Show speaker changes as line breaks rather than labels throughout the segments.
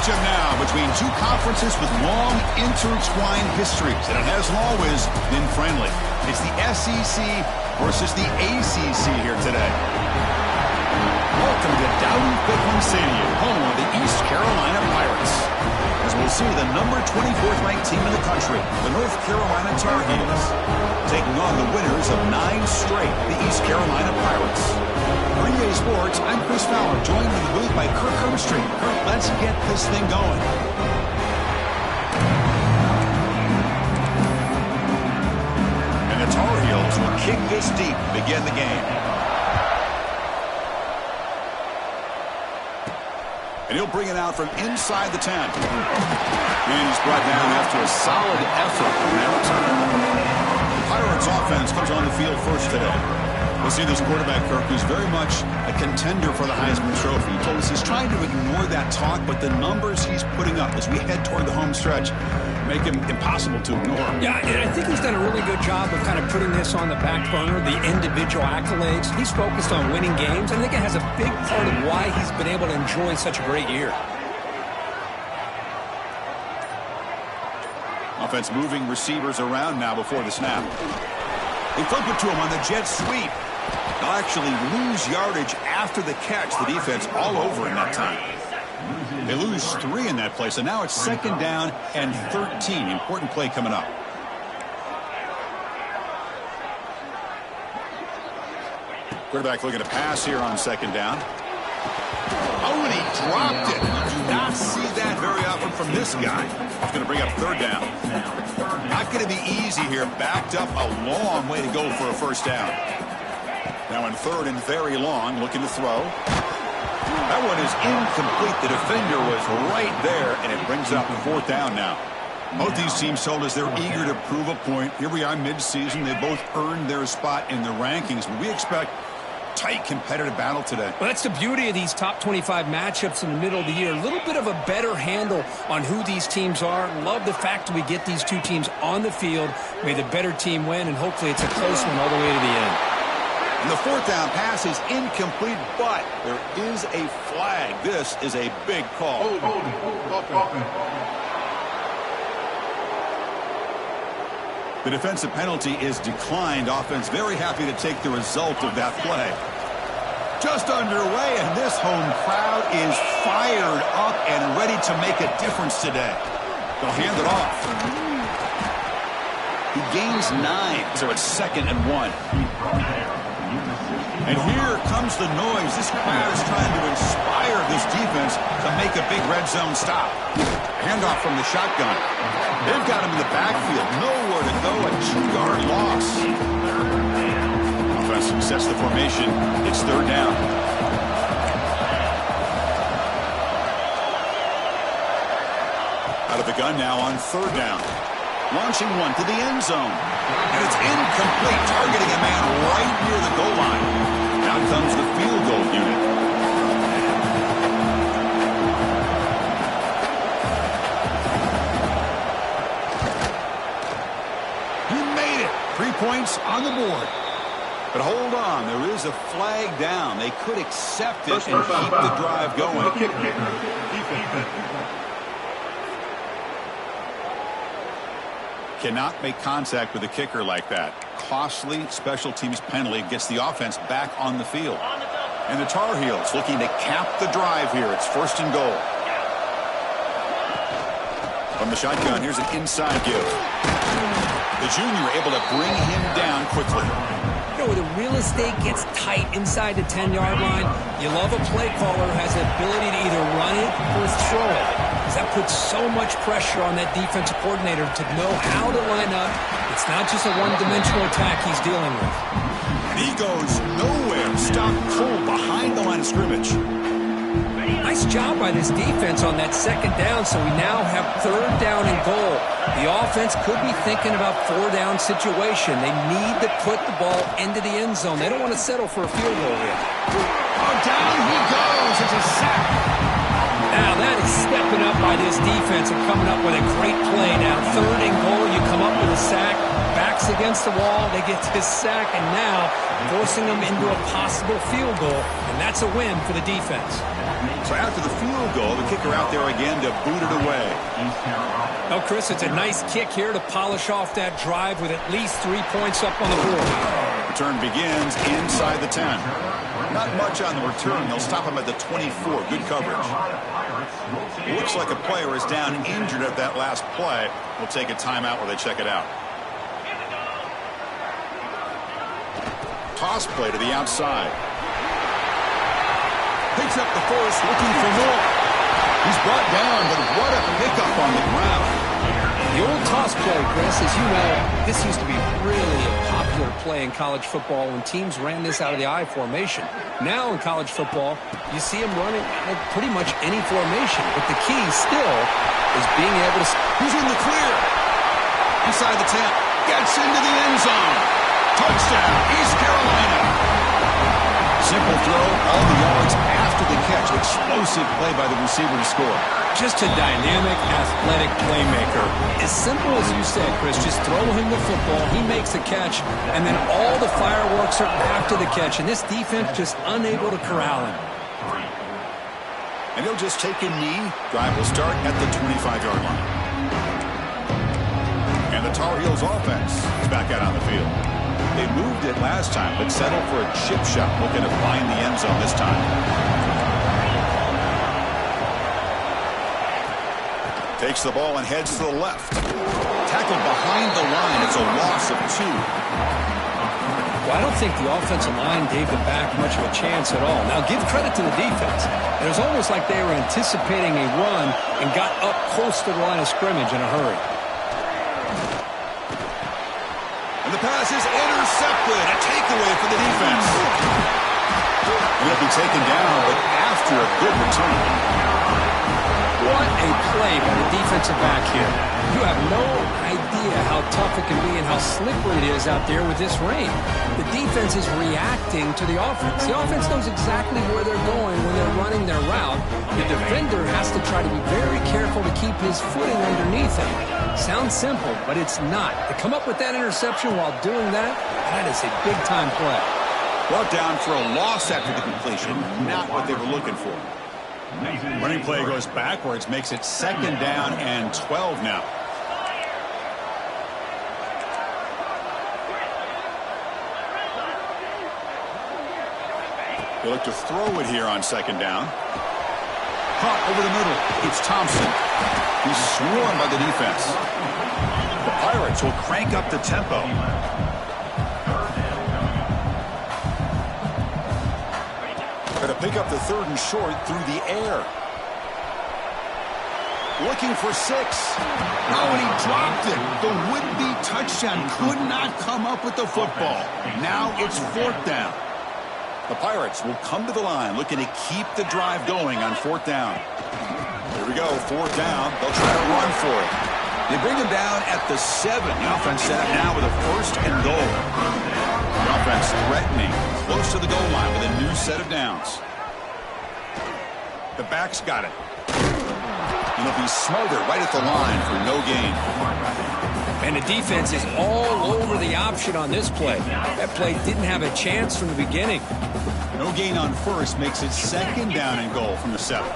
Matchup now between two conferences with long intertwined histories, and it hasn't always been friendly. It's the SEC versus the ACC here today. Welcome to Dowdy-Ficklen Stadium, home of the East Carolina Pirates. As we'll see the number 24th ranked team in the country, the North Carolina Tar Heels, taking on the winners of 9 straight, the East Carolina Pirates. For EA Sports, I'm Chris Fowler, joined in the booth by Kirk Herbstreit. Kirk, let's get this thing going. And the Tar Heels will kick this deep to begin the game. And he'll bring it out from inside the 10. And he's brought down after a solid effort from that return. The Pirates offense comes on the field first today. We'll see this quarterback, Kirk, who's very much a contender for the Heisman Trophy. He told us he's trying to ignore that talk, but the numbers he's putting up as we head toward the home stretch make him impossible to ignore.
Yeah, and I think he's done a really good job of kind of putting this on the back burner, the individual accolades. He's focused on winning games. I think it has a big part of why he's been able to enjoy such a great year.
Offense moving receivers around now before the snap. They flip it to him on the jet sweep. They'll actually lose yardage after the catch. The defense all over in that time. They lose 3 in that play, so now it's second down and 13. Important play coming up. Quarterback looking to pass here on second down. Oh, and he dropped it. You do not see that very often from this guy. He's going to bring up third down. Not going to be easy here. Backed up a long way to go for a first down. Now in third and very long, looking to throw. That one is incomplete. The defender was right there, and it brings up fourth down now. Both these teams told us they're eager to prove a point. Here we are mid-season. They both earned their spot in the rankings, but we expect tight competitive battle today.
Well, that's the beauty of these top 25 matchups in the middle of the year. A little bit of a better handle on who these teams are. Love the fact that we get these two teams on the field. May the better team win, and hopefully it's a close one all the way to the end.
And the fourth down pass is incomplete, but there is a flag. This is a big call. The defensive penalty is declined. Offense very happy to take the result of that play. Just underway, and this home crowd is fired up and ready to make a difference today. They'll hand it off. He gains 9, so it's 2nd and 1. And here comes the noise. This crowd is trying to inspire this defense to make a big red zone stop. Handoff from the shotgun. They've got him in the backfield. Nowhere to go. A 2-yard loss. Offense sets the formation. It's third down. Out of the gun now on third down. Launching one to the end zone. And it's incomplete. Targeting a man right near the goal line. Now comes the field goal unit. He made it. 3 points on the board. But hold on. There is a flag down. They could accept it and keep the drive going. Cannot make contact with the kicker like that. Costly special teams penalty gets the offense back on the field. And the Tar Heels looking to cap the drive here. It's 1st and goal. From the shotgun, here's an inside give. The junior able to bring him down quickly.
You know, when the real estate gets tight inside the 10-yard line, you love a play caller who has the ability to either run it or throw it. That puts so much pressure on that defensive coordinator to know how to line up. It's not just a one-dimensional attack he's dealing with.
And he goes nowhere. Stopped cold behind the line of scrimmage.
Nice job by this defense on that second down, so we now have third down and goal. The offense could be thinking about 4-down situation. They need to put the ball into the end zone. They don't want to settle for a field goal here.
Oh, down he goes. It's a sack.
Now that is stepping up by this defense and coming up with a great play. Now 3rd and goal, you come up with a sack. Backs back's against the wall. They get this sack, and now forcing them into a possible field goal, and that's a win for the defense.
So after the field goal, the kicker out there again to boot it away.
Oh, Chris, it's a nice kick here to polish off that drive with at least 3 points up on the board.
Return begins inside the 10. Not much on the return. They'll stop him at the 24. Good coverage. Looks like a player is down injured at that last play. We'll take a timeout while they check it out. Toss play to the outside. Picks up the first, looking for more. He's brought down, but what a pickup on the ground.
The old toss play, Chris, as you know, this used to be really a popular play in college football when teams ran this out of the I formation. Now in college football, you see them running out of pretty much any formation, but the key still is being able to...
He's in the clear. Inside the 10. Gets into the end zone. Touchdown, East Carolina. Simple throw, all the yards after the catch. Explosive play by the receiver to score.
Just a dynamic, athletic playmaker. As simple as you said, Chris, just throw him the football, he makes a catch, and then all the fireworks are after the catch, and this defense just unable to corral him.
And he'll just take a knee. Drive will start at the 25-yard line. And the Tar Heels offense is back out on the field. They moved it last time, but settled for a chip shot, looking to find the end zone this time. Takes the ball and heads to the left. Tackled behind the line. It's a loss of 2.
Well, I don't think the offensive line gave the back much of a chance at all. Now, give credit to the defense. It was almost like they were anticipating a run and got up close to the line of scrimmage in a hurry.
And the pass is intercepted. A takeaway for the defense. He'll be taken down, but after a good return.
What a play by the defensive back here. You have no idea how tough it can be and how slippery it is out there with this rain. The defense is reacting to the offense. The offense knows exactly where they're going when they're running their route. The defender has to try to be very careful to keep his footing underneath him. Sounds simple, but it's not. To come up with that interception while doing that, that is a big-time play.
Brought down for a loss after the completion. Not what they were looking for. Running play goes backwards, makes it 2nd down and 12 now. They look to throw it here on 2nd down. Caught over the middle. It's Thompson. He's swarmed by the defense. The Pirates will crank up the tempo. Going to pick up the 3rd and short through the air. Looking for 6. Oh, and he dropped it. The would-be touchdown could not come up with the football. Now it's 4th down. The Pirates will come to the line looking to keep the drive going on 4th down. Here we go, 4th down. They'll try to run for it. They bring him down at the 7. The offense set up now with a 1st and goal. The offense threatening, close to the goal line with a new set of downs. The back's got it. And he'll be smothered right at the line for no gain.
And the defense is all over the option on this play. That play didn't have a chance from the beginning.
No gain on 1st makes it 2nd down and goal from the 7.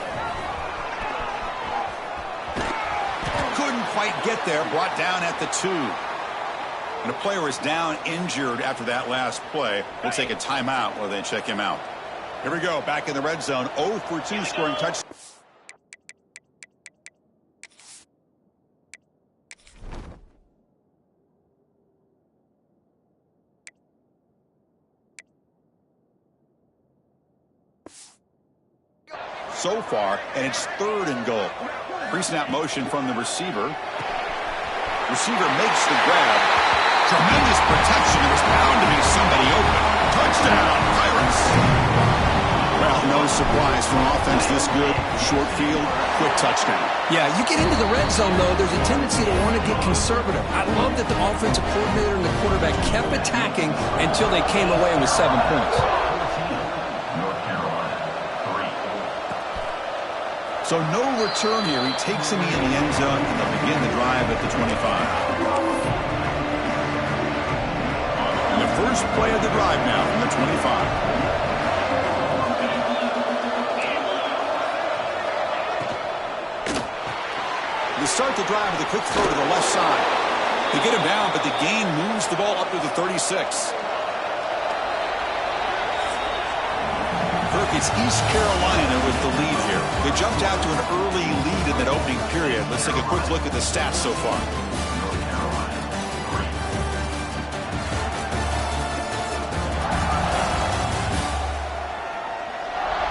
Couldn't quite get there, brought down at the 2. And a player is down injured after that last play. We'll take a timeout while they check him out. Here we go, back in the red zone. 0 for 2 scoring touchdown. So far, and it's 3rd and goal. Pre-snap motion from the receiver. Receiver makes the grab. Tremendous protection. There was bound to be somebody open. Touchdown, Pirates. Well, no surprise from offense this good. Short field, quick touchdown.
Yeah, you get into the red zone, though, there's a tendency to want to get conservative. I love that the offensive coordinator and the quarterback kept attacking until they came away with 7 points.
So no return here. He takes him in the end zone, and they'll begin the drive at the 25. first play of the drive now from the 25. They start the drive with a quick throw to the left side. They get him down, but the gain moves the ball up to the 36. Kirk, it's East Carolina with the lead here. They jumped out to an early lead in that opening period. Let's take a quick look at the stats so far.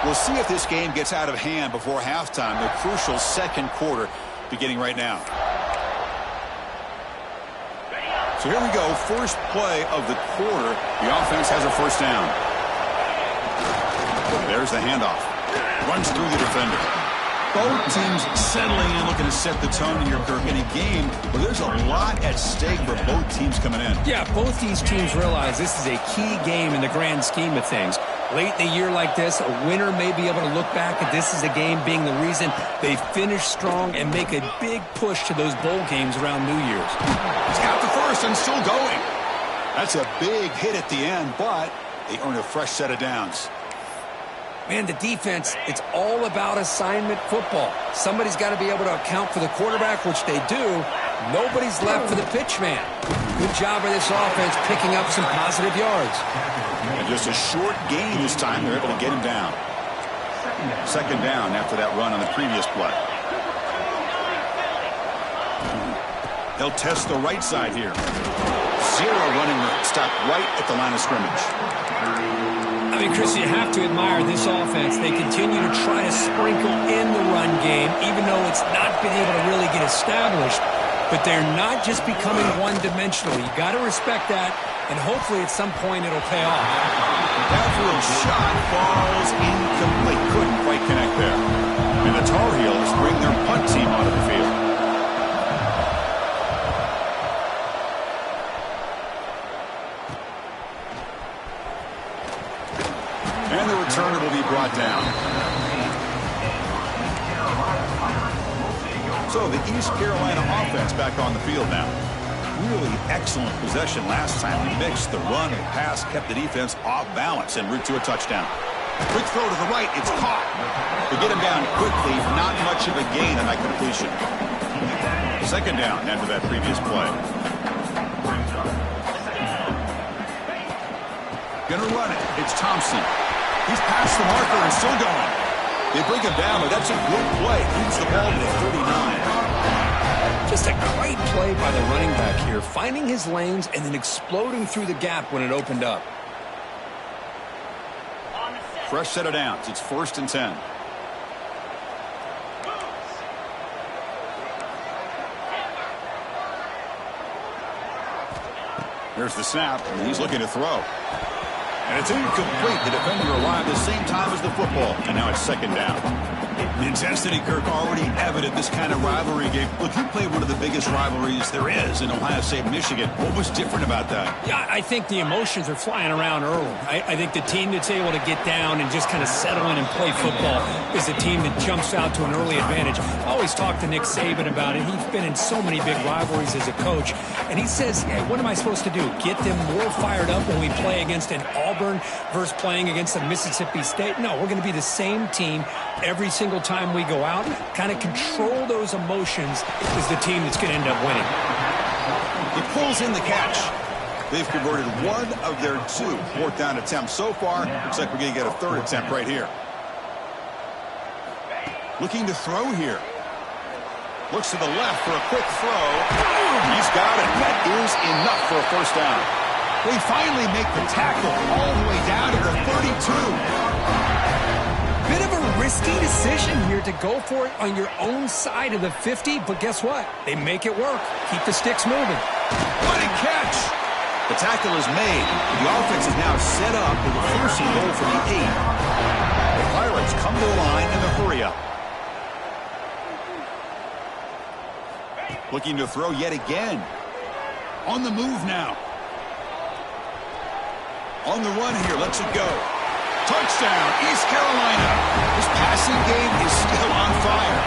We'll see if this game gets out of hand before halftime. The crucial second quarter beginning right now. So here we go. First play of the quarter. The offense has a first down. There's the handoff. Runs through the defender. Both teams settling in, looking to set the tone here, Kirk, in a game where there's a lot at stake for both teams coming in.
Yeah, both these teams realize this is a key game in the grand scheme of things. Late in the year like this, a winner may be able to look back at this as a game being the reason they finish strong and make a big push to those bowl games around New Year's.
He's got the first and still going. That's a big hit at the end, but they earn a fresh set of downs.
Man, the defense, it's all about assignment football. Somebody's got to be able to account for the quarterback, which they do. Nobody's left for the pitch man. Good job of this offense picking up some positive yards.
And just a short gain this time. They're able to get him down. Second down after that run on the previous play. They'll test the right side here. Zero running room. Stop right at the line of scrimmage.
I mean, Chris, you have to admire this offense. They continue to try to sprinkle in the run game, even though it's not been able to really get established. But they're not just becoming one-dimensional. You got to respect that, and hopefully at some point it'll pay off.
Downfield shot falls incomplete. Couldn't quite connect there. And the Tar Heels bring their punt team onto the field. And the returner will be brought down. So the East Carolina offense back on the field now. Really excellent possession last time. We mixed the run and pass, kept the defense off balance en route to a touchdown. Quick throw to the right. It's caught. They get him down quickly. Not much of a gain on that completion. Second down after that previous play. Gonna run it. It's Thompson. He's past the marker and still going. They bring him down, but that's a good play. Leads the ball to the 39.
Just a great play by the running back here, finding his lanes and then exploding through the gap when it opened up.
Fresh set of downs. It's 1st and 10. There's the snap, and he's looking to throw. And it's incomplete. The defender arrived the same time as the football, and now it's second down. The intensity, Kirk, already evident this kind of rivalry game. Look, you played one of the biggest rivalries there is in Ohio State, Michigan. What was different about that?
Yeah, I think the emotions are flying around early. I think the team that's able to get down and just kind of settle in and play football is a team that jumps out to an early advantage. I always talk to Nick Saban about it. He's been in so many big rivalries as a coach, and he says, hey, what am I supposed to do? Get them more fired up when we play against an Auburn versus playing against a Mississippi State? No, we're going to be the same team every single time we go out. Kind of control those emotions is the team that's going to end up winning.
He pulls in the catch. They've converted one of their 2 fourth down attempts so far. Looks like we're going to get a 3rd attempt right here. Looking to throw here. Looks to the left for a quick throw. He's got it. That is enough for a first down. They finally make the tackle all the way down to the 32.
Bit of a risky decision here to go for it on your own side of the 50, but guess what? They make it work. Keep the sticks moving.
What a catch! The tackle is made. The offense is now set up with a 1st and goal from the 8. The Pirates come to the line in a hurry-up. Looking to throw yet again. On the move now. On the run here. Lets it go. Touchdown, East Carolina. This passing game is still on fire.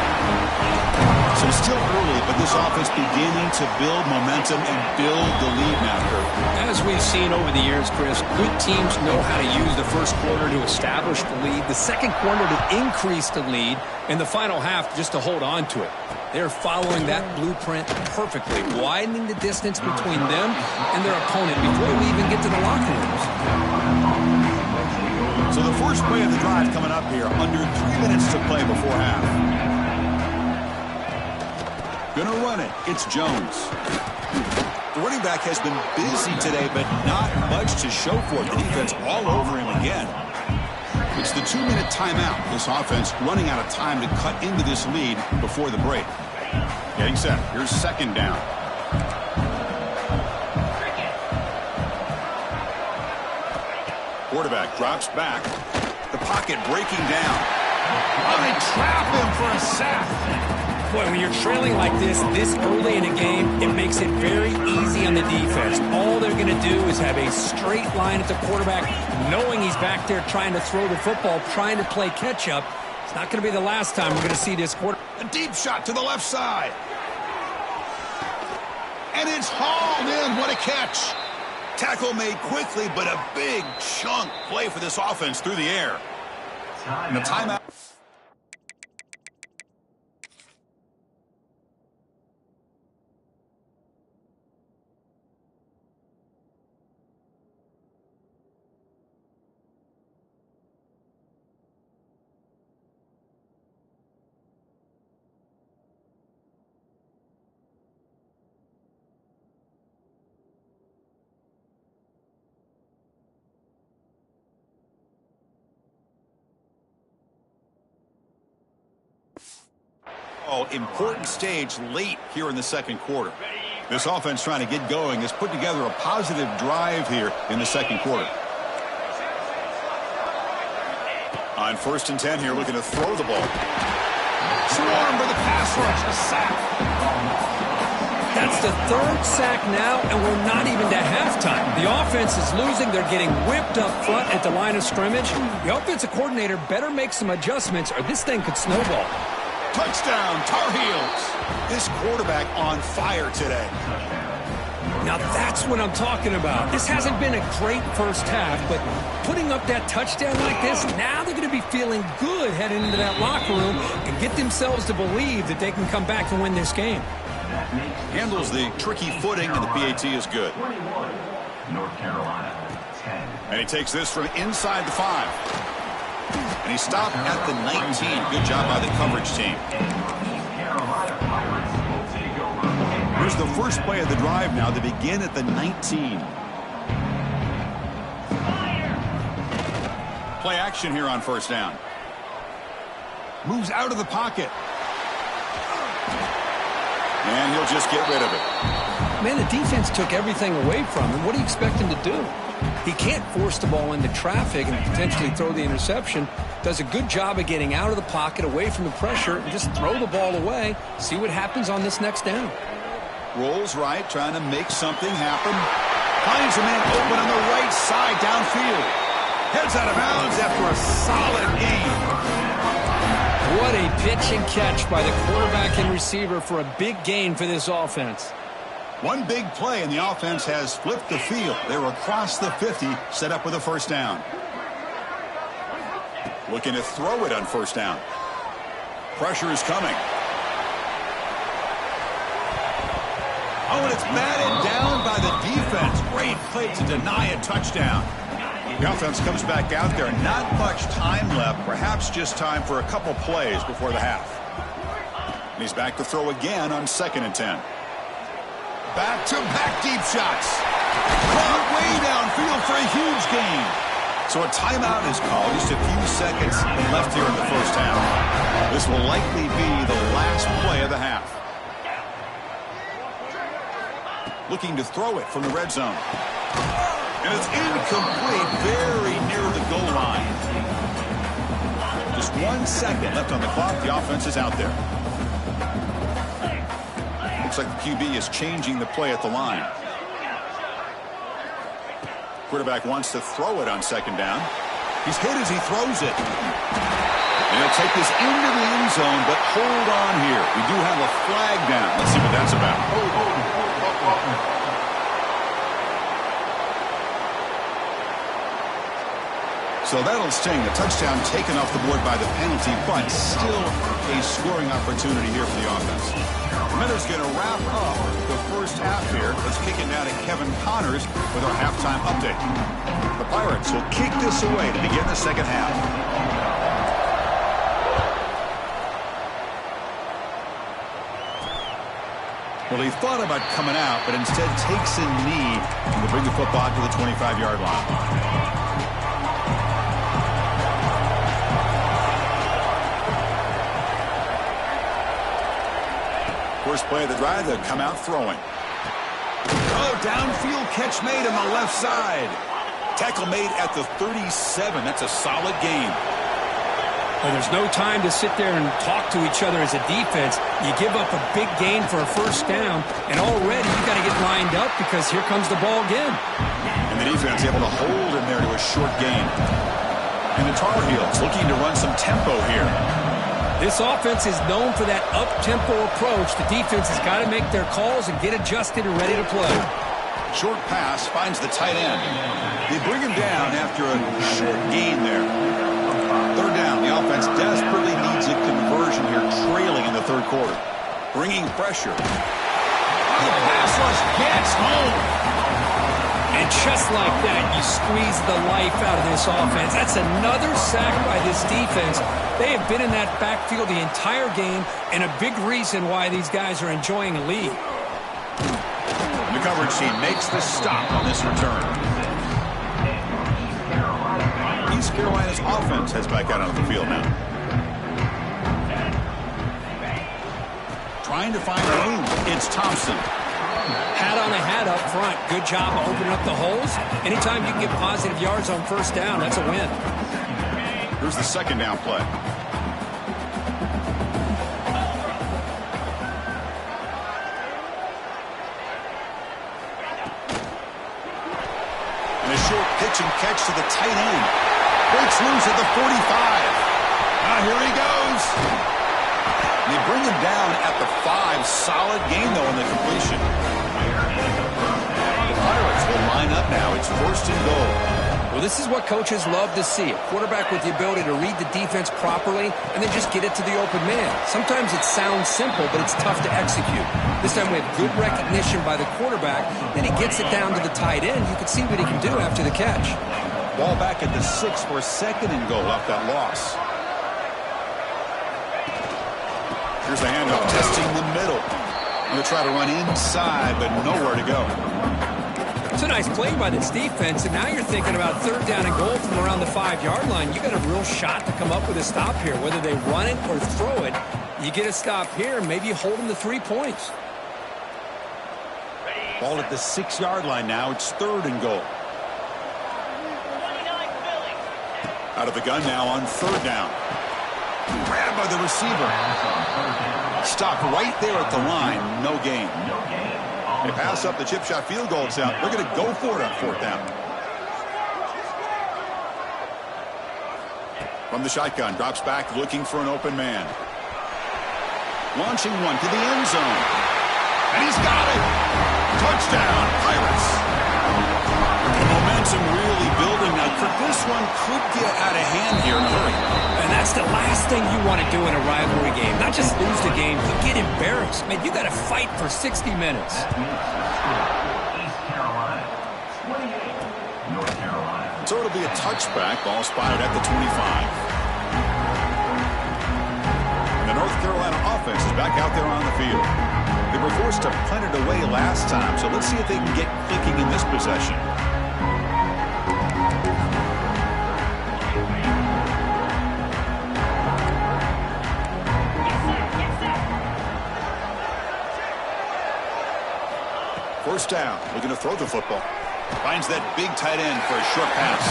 So it's still early, but this offense beginning to build momentum and build the lead now, Kurt.
As we've seen over the years, Chris, good teams know how to use the first quarter to establish the lead, the second quarter to increase the lead, and the final half just to hold on to it. They're following that blueprint perfectly, widening the distance between them and their opponent before we even get to the locker rooms.
So the first play of the drive coming up here, under 3 minutes to play before half. Gonna run it. It's Jones. The running back has been busy today, but not much to show for it. The defense all over him again. It's the 2-minute timeout. This offense running out of time to cut into this lead before the break. Getting set. Here's second down. Quarterback drops back. The pocket breaking down. Oh, they trap him for a sack.
Boy, when you're trailing like this early in a game, it makes it very easy on the defense. All they're going to do is have a straight line at the quarterback, knowing he's back there trying to throw the football, trying to play catch-up. It's not going to be the last time we're going to see this quarter.
A deep shot to the left side. And it's hauled in. What a catch. Tackle made quickly, but a big chunk play for this offense through the air. And the timeout. Important stage late here in the second quarter. This offense trying to get going has put together a positive drive here in the second quarter. On 1st and 10 here, looking to throw the ball. Swarm for the pass rush, a sack.
That's the 3rd sack now, and we're not even to halftime. The offense is losing. They're getting whipped up front at the line of scrimmage. The offensive coordinator better make some adjustments, or this thing could snowball.
Touchdown, Tar Heels. This quarterback on fire today.
Now that's what I'm talking about. This hasn't been a great first half, but putting up that touchdown like this, now they're going to be feeling good heading into that locker room and get themselves to believe that they can come back and win this game.
Handles the tricky footing, and the PAT is good.
North Carolina, 10.
And he takes this from inside the 5. And he stopped at the 19. Good job by the coverage team. Here's the first play of the drive now. They begin at the 19. Play action here on 1st down. Moves out of the pocket. And he'll just get rid of it.
Man, the defense took everything away from him. What do you expect him to do? He can't force the ball into traffic and potentially throw the interception. Does a good job of getting out of the pocket, away from the pressure, and just throw the ball away. See what happens on this next down.
Rolls right, trying to make something happen. Finds a man open on the right side downfield. Heads out of bounds after a solid game.
What a pitch and catch by the quarterback and receiver for a big gain for this offense.
One big play, and the offense has flipped the field. They're across the 50, set up with a 1st down. Looking to throw it on 1st down. Pressure is coming. Oh, and it's batted down by the defense. Great play to deny a touchdown. The offense comes back out there. Not much time left. Perhaps just time for a couple plays before the half. And he's back to throw again on 2nd and 10. Back-to-back deep shots. Caught way downfield for a huge gain. So a timeout is called. Just a few seconds left here in the first half. This will likely be the last play of the half. Looking to throw it from the red zone. And it's incomplete, very near the goal line. Just 1 second left on the clock. The offense is out there. Looks like the QB is changing the play at the line. Quarterback wants to throw it on 2nd down. He's hit as he throws it. And he'll take this into the end zone, but hold on here. We do have a flag down. Let's see what that's about. So that'll sting. A touchdown taken off the board by the penalty, but still a scoring opportunity here for the offense. Miller's going to wrap up the first half here. Let's kick it now to Kevin Connors with our halftime update. The Pirates will kick this away to begin the second half. Well, he thought about coming out, but instead takes a knee to bring the football to the 25-yard line. First play of the drive, they'll come out throwing. Oh, downfield catch made on the left side. Tackle made at the 37. That's a solid gain.
Well, there's no time to sit there and talk to each other as a defense. You give up a big gain for a first down, and already you got to get lined up because here comes the ball again.
And the defense able to hold him there to a short gain. And the Tar Heels looking to run some tempo here.
This offense is known for that up-tempo approach. The defense has got to make their calls and get adjusted and ready to play.
Short pass finds the tight end. They bring him down after a short gain there. Third down. The offense desperately needs a conversion here, trailing in the third quarter. Bringing pressure. The pass rush gets home.
And just like that, you squeeze the life out of this offense. That's another sack by this defense. They have been in that backfield the entire game, and a big reason why these guys are enjoying a lead.
And the coverage team makes the stop on this return. East Carolina's offense heads back out onto the field now. Trying to find room. It's Thompson.
Hat on a hat up front. Good job of opening up the holes. Anytime you can get positive yards on first down, that's a win.
Here's the second down play. And a short pitch and catch to the tight end. Breaks loose at the 45. Now here he goes. They bring him down at the 5. Solid gain, though, in the completion. The Pirates will line up now. It's first and goal.
Well, this is what coaches love to see. A quarterback with the ability to read the defense properly and then just get it to the open man. Sometimes it sounds simple, but it's tough to execute. This time we have good recognition by the quarterback. Then he gets it down to the tight end. You can see what he can do after the catch.
Ball back at the 6 for a second and goal off that loss. Here's the handoff, testing the middle. Going to try to run inside, but nowhere to go.
It's a nice play by this defense, and now you're thinking about third down and goal from around the 5-yard line. You got a real shot to come up with a stop here. Whether they run it or throw it, you get a stop here, and maybe you hold them to 3 points.
Ball at the 6-yard line now. It's third and goal. Out of the gun now on third down. Grabbed by the receiver. Stopped right there at the line. No gain. They pass up the chip shot field goal. It's out. They're going to go for it on fourth down. From the shotgun. Drops back looking for an open man. Launching one to the end zone. And he's got it. Touchdown, Pirates. The momentum really building now. This one could get out of hand here in a hurry.
And that's the last thing you want to do in a rivalry game. Not just lose the game, but get embarrassed. Man, you got to fight for 60 minutes.
East Carolina, 28, North Carolina.
So it'll be a touchback. Ball spotted at the 25. And the North Carolina offense is back out there on the field. They were forced to punt it away last time, so let's see if they can get clicking in this possession. First down, looking to throw the football. Finds that big tight end for a short pass.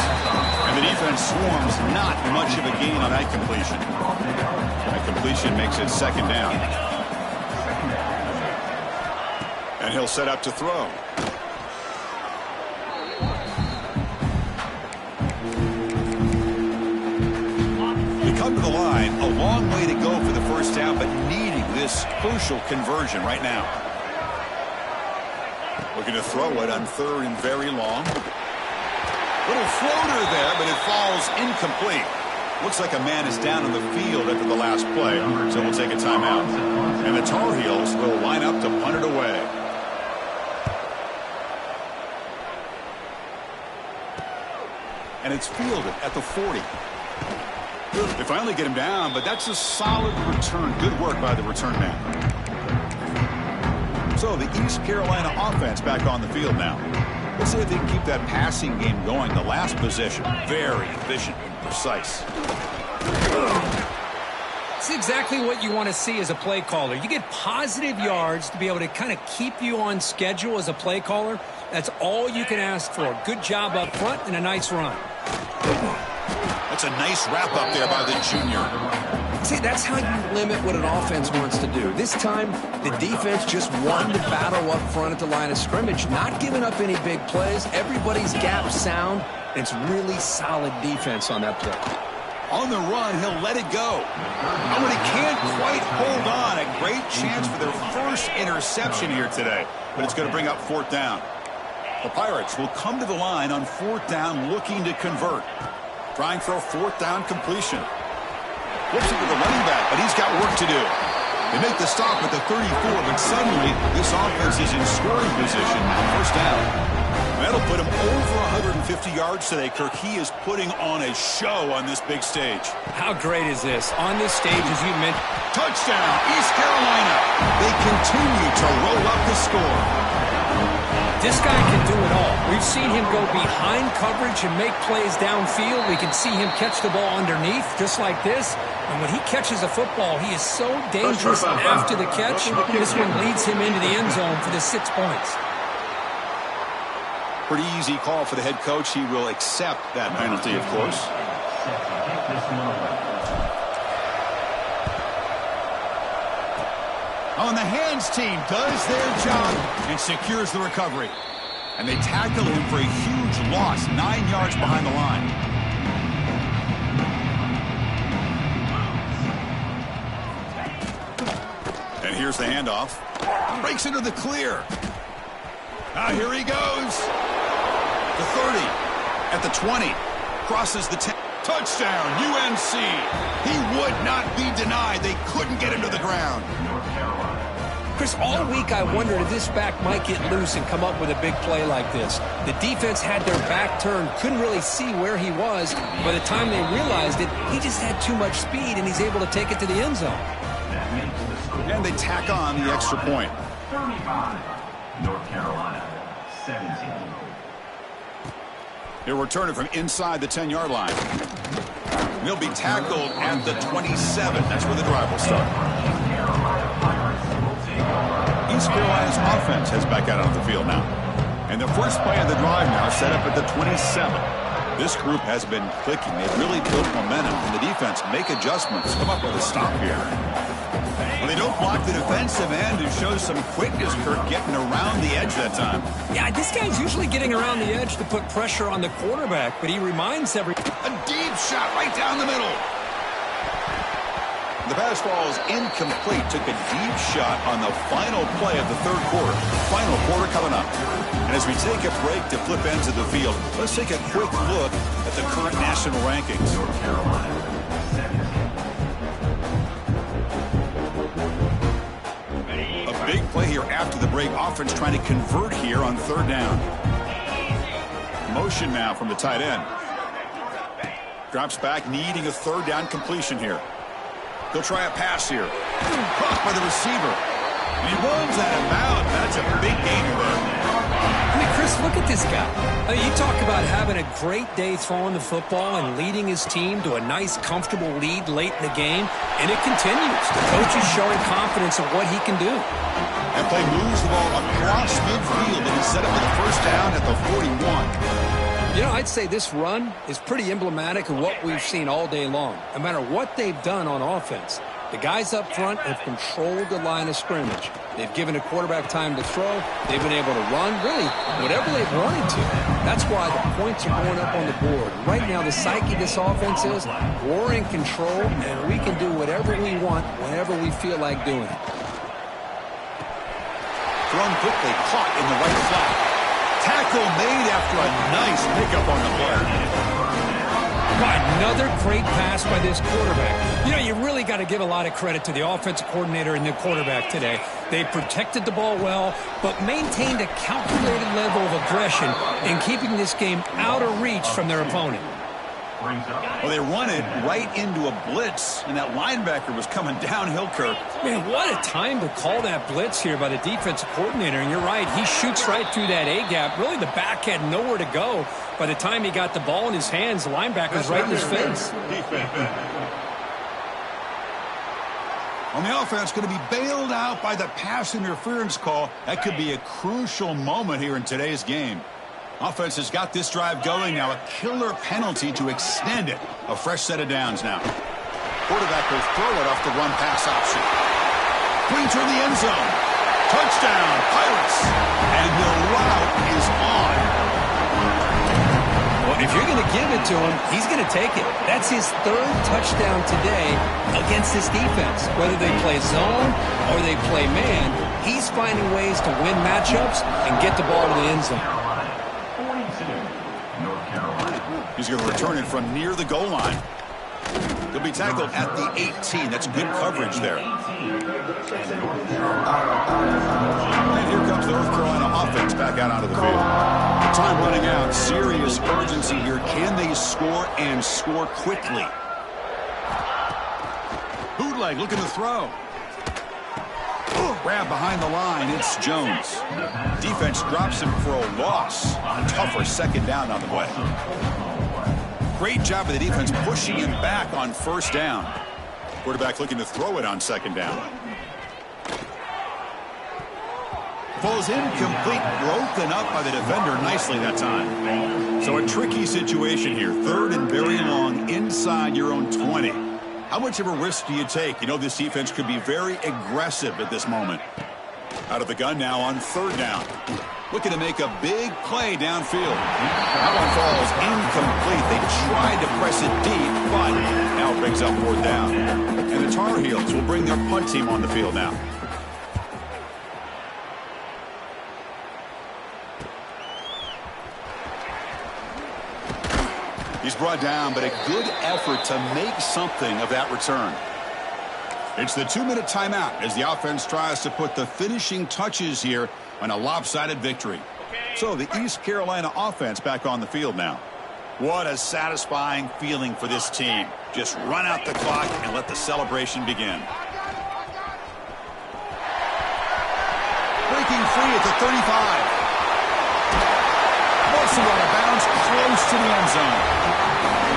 And the defense swarms, not much of a gain on that completion. That completion makes it second down. And he'll set up to throw. The come to the line. A long way to go for the first down, but needing this crucial conversion right now. Looking to throw it on third and very long. Little floater there, but it falls incomplete. Looks like a man is down on the field after the last play, so we'll take a timeout. And the Tar Heels will line up to punt it away. And it's fielded at the 40. They finally get him down, but that's a solid return. Good work by the return man. So the East Carolina offense back on the field now. Let's see if they can keep that passing game going. The last possession, very efficient and precise.
It's exactly what you want to see as a play caller. You get positive yards to be able to kind of keep you on schedule as a play caller. That's all you can ask for. Good job up front and a nice run.
That's a nice wrap up there by the junior.
See, that's how you limit what an offense wants to do. This time, the defense just won the battle up front at the line of scrimmage, not giving up any big plays. Everybody's gap sound. It's really solid defense on that play.
On the run, he'll let it go. Oh, and he can't quite hold on. A great chance for their first interception here today, but it's going to bring up fourth down. The Pirates will come to the line on fourth down looking to convert. Trying for a fourth down completion. Flips it to the running back, but he's got work to do. They make the stop at the 34, but suddenly this offense is in scoring position. First down. That'll put him over 150 yards today, Kirk. He is putting on a show on this big stage.
How great is this? On this stage, as you mentioned.
Touchdown, East Carolina. They continue to roll up the score.
This guy can do it all. We've seen him go behind coverage and make plays downfield. We can see him catch the ball underneath, just like this. And when he catches a football, he is so dangerous after the catch. This one leads him into the end zone for the 6 points.
Pretty easy call for the head coach. He will accept that penalty, of course. On the hands team does their job and secures the recovery. And they tackle him for a huge loss, 9 yards behind the line. And here's the handoff. Breaks into the clear. Now here he goes. The 30, at the 20, crosses the 10. Touchdown, UNC. He would not be denied. They couldn't get him to the ground.
Chris, all week I wondered if this back might get loose and come up with a big play like this. The defense had their back turned, couldn't really see where he was. By the time they realized it, he just had too much speed, and he's able to take it to the end zone.
And they tack on the extra point.
35, North Carolina, 17.
He'll return it from inside the 10-yard line. He'll be tackled at the 27. That's where the drive will start. East Carolina's offense heads back out on the field now. And the first play of the drive now set up at the 27. This group has been clicking. They've really built momentum. And the defense make adjustments. Come up with a stop here. Well, they don't block the defensive end and show some quickness, Kirk, getting around the edge that time.
Yeah, this guy's usually getting around the edge to put pressure on the quarterback, but he reminds everybody.
A deep shot right down the middle. The pass ball is incomplete. Took a deep shot on the final play of the third quarter. Final quarter coming up. And as we take a break to flip ends of the field, let's take a quick look at the current national rankings.
North Carolina, 17.
A big play here after the break. Offense trying to convert here on third down. Motion now from the tight end. Drops back, needing a third down completion here. He'll try a pass here. Caught by the receiver. And he runs out of bounds. That's a big gainer there.
I mean, Chris, look at this guy. I mean, you talk about having a great day throwing the football and leading his team to a nice, comfortable lead late in the game, and it continues. The coach is showing confidence in what he can do.
And play moves the ball across midfield, and he's set up for the first down at the 41.
You know, I'd say this run is pretty emblematic of what we've seen all day long. No matter what they've done on offense, The guys up front have controlled the line of scrimmage. They've given a quarterback time to throw. They've been able to run, really, whatever they've wanted to. That's why the points are going up on the board. Right now, the psyche of this offense is we're in control, and we can do whatever we want whenever we feel like doing it.
Thrown quickly, caught in the right flat. Tackle made after a nice pickup on the play.
Another great pass by this quarterback. You know, you really got to give a lot of credit to the offensive coordinator and the quarterback today. They protected the ball well, but maintained a calculated level of aggression in keeping this game out of reach from their opponent.
Well, they run it right into a blitz, and that linebacker was coming downhill, Kirk.
Man, what a time to call that blitz here by the defensive coordinator. And you're right, he shoots right through that A-gap. Really, the back had nowhere to go. By the time he got the ball in his hands, the linebacker's right in his face.
On the offense, going to be bailed out by the pass interference call. That could be a crucial moment here in today's game. Offense has got this drive going now. A killer penalty to extend it. A fresh set of downs now. Quarterback will throw it off the run pass option. Pointer in the end zone. Touchdown, Pirates. And the route is on.
Well, if you're going to give it to him, he's going to take it. That's his third touchdown today against this defense. Whether they play zone or they play man, he's finding ways to win matchups and get the ball to the end zone.
He's going to return it from near the goal line. He'll be tackled at the 18. That's good coverage there. And here comes the North Carolina offense back out onto the field. Time running out. Serious urgency here. Can they score and score quickly? Bootleg looking to throw. Grab behind the line. It's Jones. Defense drops him for a loss. A tougher second down on the way. Great job of the defense pushing him back on first down. Quarterback looking to throw it on second down. Falls incomplete, broken up by the defender nicely that time. So a tricky situation here. Third and very long inside your own 20. How much of a risk do you take? You know this defense could be very aggressive at this moment. Out of the gun now on third down. Looking to make a big play downfield. That one falls incomplete. They tried to press it deep, but now it brings up fourth down. And the Tar Heels will bring their punt team on the field now. He's brought down, but a good effort to make something of that return. It's the 2-minute timeout as the offense tries to put the finishing touches here on a lopsided victory. So the East Carolina offense back on the field now. What a satisfying feeling for this team. Just run out the clock and let the celebration begin. Breaking free at the 35. Wilson out of bounds close to the end zone.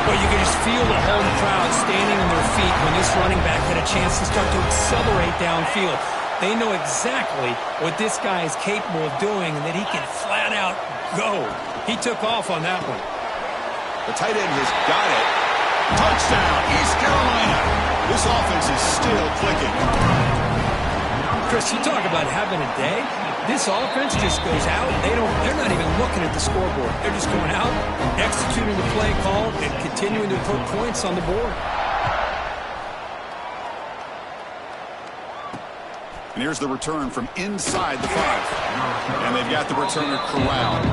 Well, you can just feel the home crowd standing on their feet when this running back had a chance to start to accelerate downfield. They know exactly what this guy is capable of doing and that he can flat out go. He took off on that one.
The tight end has got it. Touchdown, East Carolina. This offense is still clicking.
Chris, you talk about having a day. This offense just goes out. They're not even looking at the scoreboard. They're just going out, executing the play call, and continuing to put points on the board.
And here's the return from inside the 5. And they've got the returner corralled.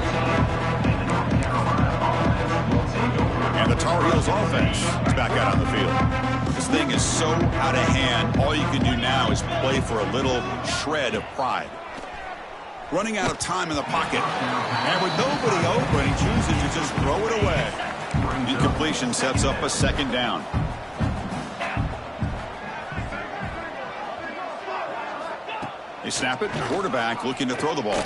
And the Tar Heels offense is back out on the field. This thing is so out of hand. All you can do now is play for a little shred of pride. Running out of time in the pocket. And with nobody open, he chooses to just throw it away. Incompletion sets up a second down. They snap it. Quarterback looking to throw the ball.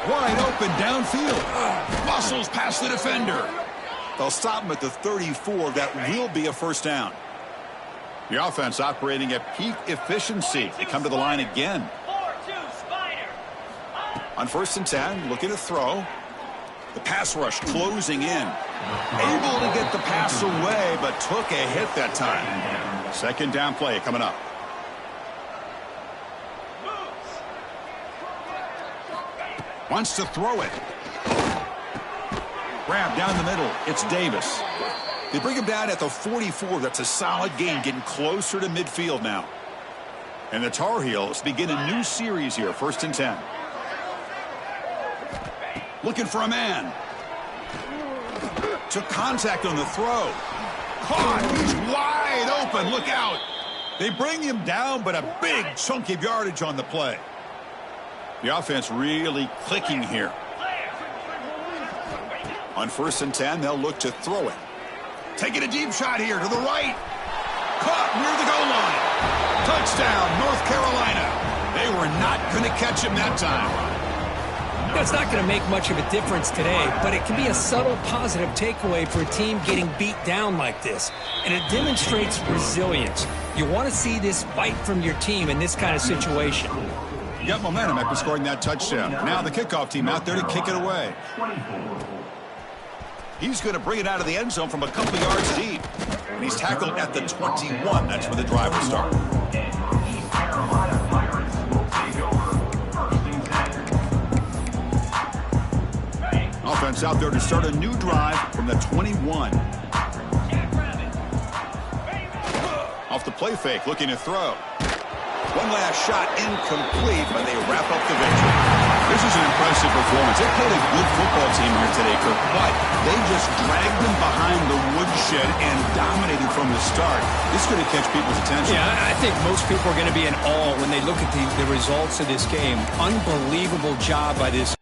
Wide open downfield. Muscles past the defender. They'll stop him at the 34. That will be a first down. The offense operating at peak efficiency. They come to the line again. On 1st and 10, looking to throw. The pass rush closing in. Able to get the pass away, but took a hit that time. Second down play coming up. Wants to throw it. Grab down the middle. It's Davis. They bring him down at the 44. That's a solid gain, getting closer to midfield now. And the Tar Heels begin a new series here, 1st and 10. Looking for a man. Took contact on the throw. Caught. He's wide open. Look out. They bring him down, but a big chunk of yardage on the play. The offense really clicking here. On 1st and 10, they'll look to throw it. Taking a deep shot here to the right. Caught near the goal line. Touchdown, North Carolina. They were not going to catch him that time.
It's not going to make much of a difference today, but it can be a subtle positive takeaway for a team getting beat down like this. And it demonstrates resilience. You want to see this fight from your team in this kind of situation.
You got momentum after scoring that touchdown. Now the kickoff team out there to kick it away. He's going to bring it out of the end zone from a couple yards deep. And he's tackled at the 21. That's where the drive will start. Offense out there to start a new drive from the 21. Off the play fake, looking to throw. One last shot, incomplete, but they wrap up the victory. This is an impressive performance. They played a good football team here today, Kirk, but they just dragged them behind the woodshed and dominated from the start. This is going to catch people's attention.
Yeah, I think most people are going to be in awe when they look at the results of this game. Unbelievable job by this